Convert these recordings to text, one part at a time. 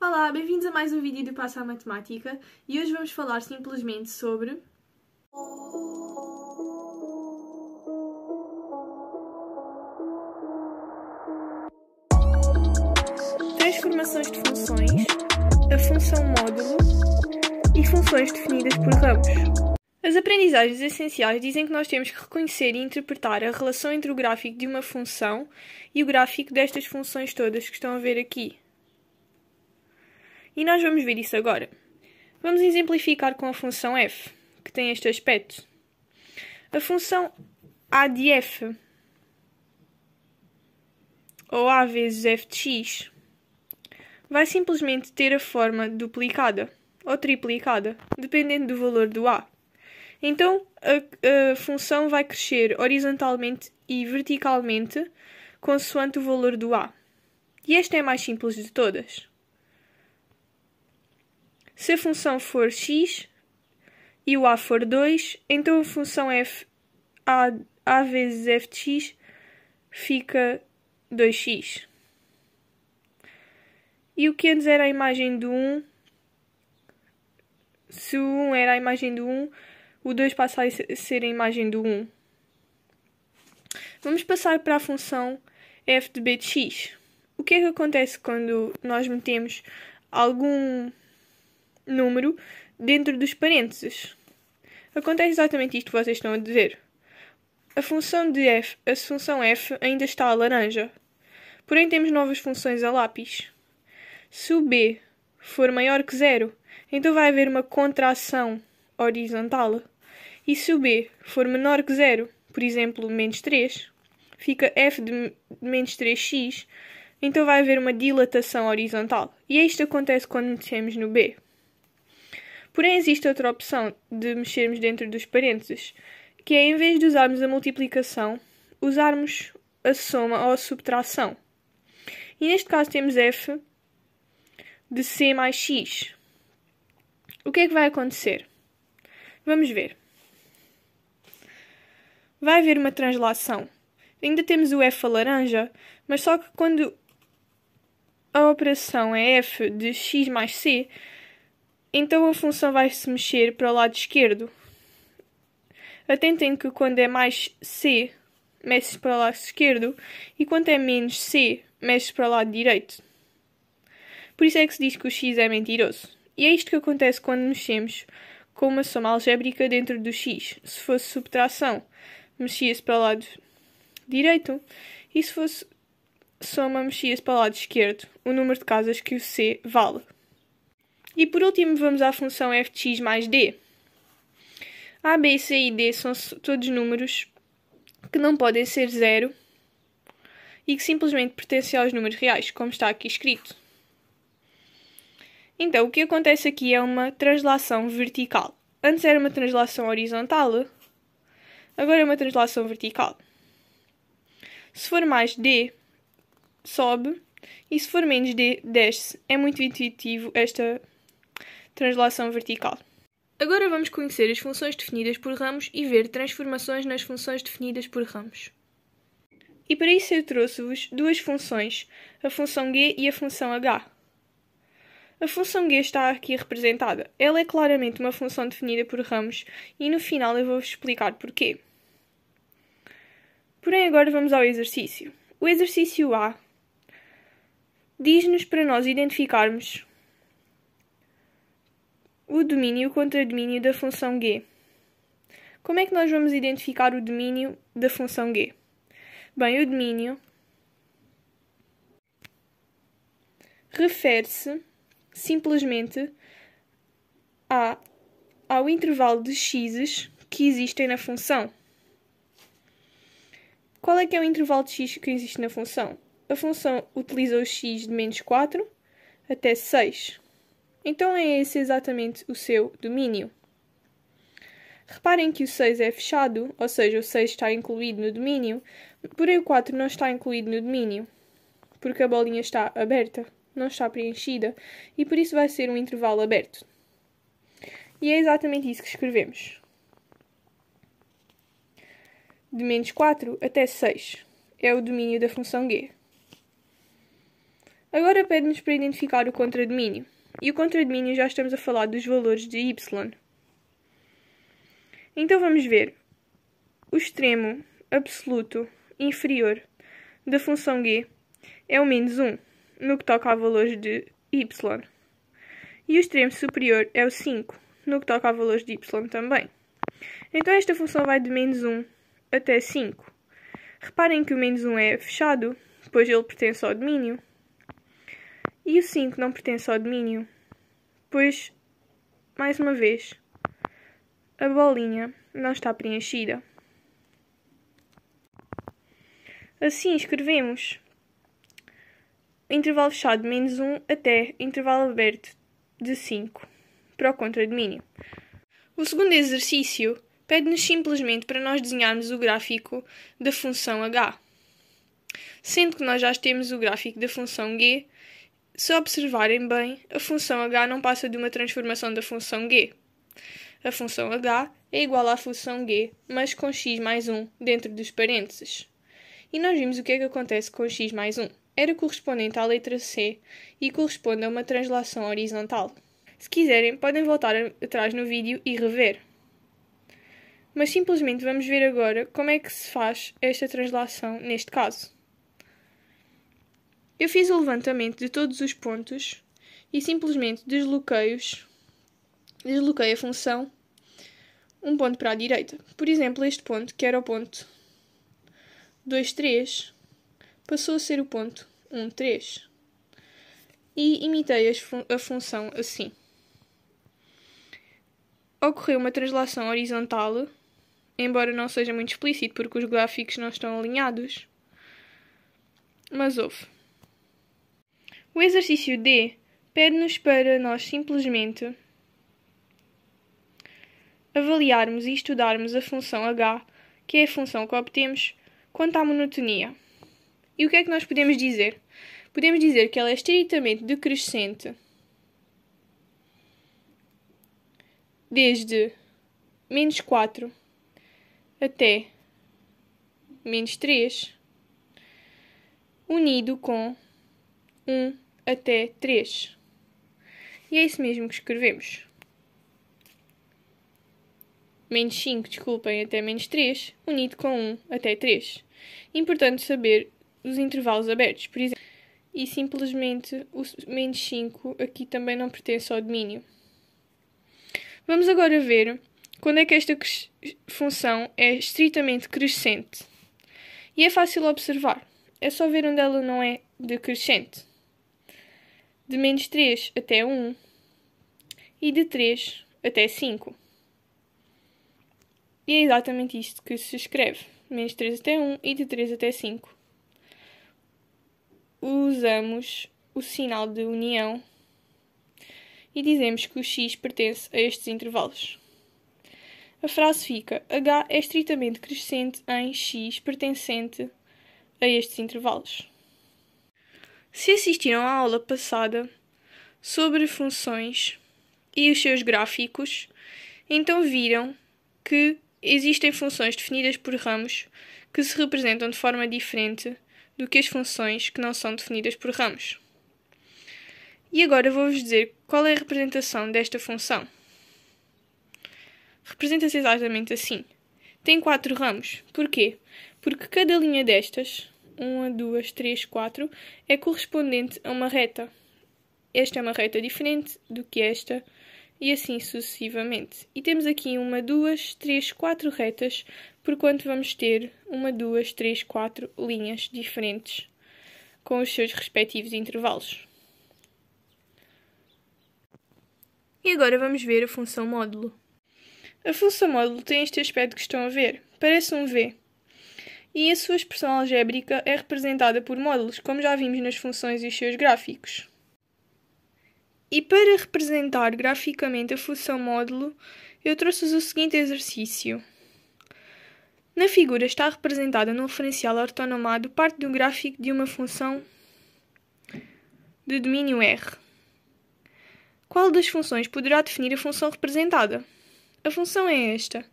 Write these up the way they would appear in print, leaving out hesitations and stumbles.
Olá, bem-vindos a mais um vídeo do Passo à Matemática e hoje vamos falar simplesmente sobre transformações de funções, a função módulo e funções definidas por ramos. As aprendizagens essenciais dizem que nós temos que reconhecer e interpretar a relação entre o gráfico de uma função e o gráfico destas funções todas que estão a ver aqui. E nós vamos ver isso agora. Vamos exemplificar com a função f, que tem este aspecto. A função a de f, ou a vezes f de x, vai simplesmente ter a forma duplicada ou triplicada, dependendo do valor do a. Então, a função vai crescer horizontalmente e verticalmente, consoante o valor do a. E esta é a mais simples de todas. Se a função for x e o a for 2, então a função f a vezes f de x fica 2x. E o que antes era a imagem do 1, se o 1 era a imagem do 1, o 2 passa a ser a imagem do 1. Vamos passar para a função f de b de x. O que é que acontece quando nós metemos algum número dentro dos parênteses? Acontece exatamente isto que vocês estão a dizer. A função f ainda está a laranja. Porém, temos novas funções a lápis. Se o b for maior que 0, então vai haver uma contração horizontal. E se o b for menor que 0, por exemplo, menos 3, fica f de menos 3x, então vai haver uma dilatação horizontal. E isto acontece quando mexemos no b. Porém, existe outra opção de mexermos dentro dos parênteses, que é, em vez de usarmos a multiplicação, usarmos a soma ou a subtração. E neste caso temos f de c mais x. O que é que vai acontecer? Vamos ver. Vai haver uma translação. Ainda temos o f a laranja, mas só que quando a operação é f de x mais c, então a função vai se mexer para o lado esquerdo. Atentem que quando é mais c, mexe para o lado esquerdo, e quando é menos c, mexe para o lado direito. Por isso é que se diz que o x é mentiroso. E é isto que acontece quando mexemos com uma soma algébrica dentro do x. Se fosse subtração, mexia-se para o lado direito, e se fosse soma, mexia-se para o lado esquerdo, o número de casas que o c vale. E por último vamos à função f de x mais d. A, b, c e d são todos números que não podem ser 0 e que simplesmente pertencem aos números reais, como está aqui escrito. Então, o que acontece aqui é uma translação vertical. Antes era uma translação horizontal, agora é uma translação vertical. Se for mais d, sobe, e se for menos d, desce. É muito intuitivo esta translação vertical. Agora vamos conhecer as funções definidas por ramos e ver transformações nas funções definidas por ramos. E para isso eu trouxe-vos duas funções, a função g e a função h. A função g está aqui representada. Ela é claramente uma função definida por ramos e no final eu vou-vos explicar porquê. Porém, agora vamos ao exercício. O exercício A diz-nos para nós identificarmos o domínio e o contradomínio da função g. Como é que nós vamos identificar o domínio da função g? Bem, o domínio refere-se simplesmente ao intervalo de x's que existem na função. Qual é que é o intervalo de x que existe na função? A função utiliza o x de menos 4 até 6. Então é esse exatamente o seu domínio. Reparem que o 6 é fechado, ou seja, o 6 está incluído no domínio, porém o 4 não está incluído no domínio, porque a bolinha está aberta, não está preenchida, e por isso vai ser um intervalo aberto. E é exatamente isso que escrevemos. De menos 4 até 6 é o domínio da função g. Agora pede-nos para identificar o contradomínio. E o contradomínio já estamos a falar dos valores de y. Então vamos ver. O extremo absoluto inferior da função g é o menos 1, no que toca a valores de y. E o extremo superior é o 5, no que toca a valores de y também. Então esta função vai de menos 1 até 5. Reparem que o menos 1 é fechado, pois ele pertence ao domínio. E o 5 não pertence ao domínio, pois, mais uma vez, a bolinha não está preenchida. Assim escrevemos intervalo fechado de menos 1 até intervalo aberto de 5 para o contradomínio. O segundo exercício pede-nos simplesmente para nós desenharmos o gráfico da função h. Sendo que nós já temos o gráfico da função g, se observarem bem, a função h não passa de uma transformação da função g. A função h é igual à função g, mas com x mais 1 dentro dos parênteses. E nós vimos o que é que acontece com x mais 1. Era correspondente à letra C e corresponde a uma translação horizontal. Se quiserem, podem voltar atrás no vídeo e rever. Mas simplesmente vamos ver agora como é que se faz esta translação neste caso. Eu fiz o levantamento de todos os pontos e simplesmente desloquei a função um ponto para a direita. Por exemplo, este ponto, que era o ponto 2, 3, passou a ser o ponto 1, 3. E imitei a função assim. Ocorreu uma translação horizontal, embora não seja muito explícito porque os gráficos não estão alinhados, mas houve. O exercício D pede-nos para nós simplesmente avaliarmos e estudarmos a função h, que é a função que obtemos quanto à monotonia. E o que é que nós podemos dizer? Podemos dizer que ela é estritamente decrescente desde menos 4 até menos 3, unido com 1 até 3. E é isso mesmo que escrevemos. Menos 5, desculpem, até menos 3, unido com 1 até 3. Importante saber os intervalos abertos, por exemplo. E simplesmente o menos 5 aqui também não pertence ao domínio. Vamos agora ver quando é que esta função é estritamente crescente. E é fácil observar. É só ver onde ela não é decrescente. De menos 3 até 1 e de 3 até 5. E é exatamente isto que se escreve. Menos 3 até 1 e de 3 até 5. Usamos o sinal de união e dizemos que o x pertence a estes intervalos. A frase fica: h é estritamente crescente em x pertencente a estes intervalos. Se assistiram à aula passada sobre funções e os seus gráficos, então viram que existem funções definidas por ramos que se representam de forma diferente do que as funções que não são definidas por ramos. E agora vou-vos dizer qual é a representação desta função. Representa-se exatamente assim. Tem 4 ramos. Porquê? Porque cada linha destas, 1, 2, 3, 4, é correspondente a uma reta. Esta é uma reta diferente do que esta, e assim sucessivamente. E temos aqui 1, 2, 3, 4 retas, porquanto vamos ter 1, 2, 3, 4 linhas diferentes, com os seus respectivos intervalos. E agora vamos ver a função módulo. A função módulo tem este aspecto que estão a ver. Parece um V. E a sua expressão algébrica é representada por módulos, como já vimos nas funções e os seus gráficos. E para representar graficamente a função módulo, eu trouxe-vos o seguinte exercício. Na figura está representada num referencial ortonomado parte do gráfico de uma função de domínio R. Qual das funções poderá definir a função representada? A função é esta.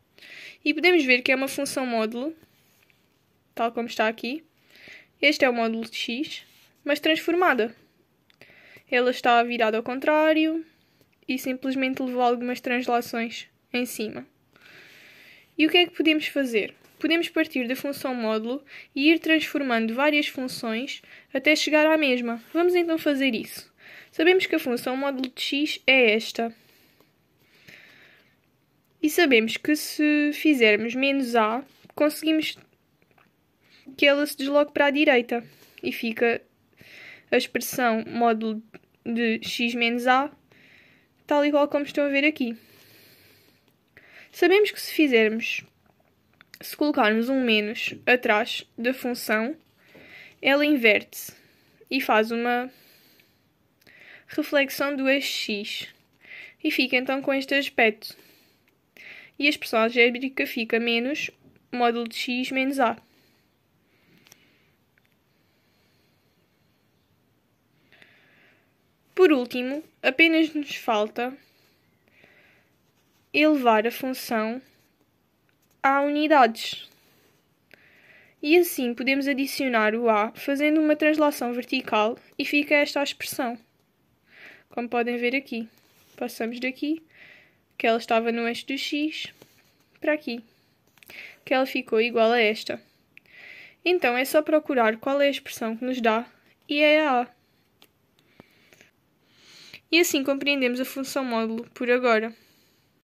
E podemos ver que é uma função módulo, tal como está aqui. Este é o módulo de x, mas transformada. ela está virada ao contrário e simplesmente levou algumas translações em cima. E o que é que podemos fazer? Podemos partir da função módulo e ir transformando várias funções até chegar à mesma. Vamos então fazer isso. Sabemos que a função módulo de x é esta. E sabemos que se fizermos menos a, conseguimos que ela se desloque para a direita. E fica a expressão módulo de x menos a, tal e qual como estão a ver aqui. Sabemos que se colocarmos um menos atrás da função, ela inverte-se e faz uma reflexão do eixo x. E fica então com este aspecto. E a expressão algébrica fica menos módulo de x menos a. Por último, apenas nos falta elevar a função a unidades. E assim podemos adicionar o a fazendo uma translação vertical e fica esta a expressão. Como podem ver aqui. Passamos daqui, que ela estava no eixo do x, para aqui, que ela ficou igual a esta. Então é só procurar qual é a expressão que nos dá e é a a. E assim compreendemos a função módulo por agora.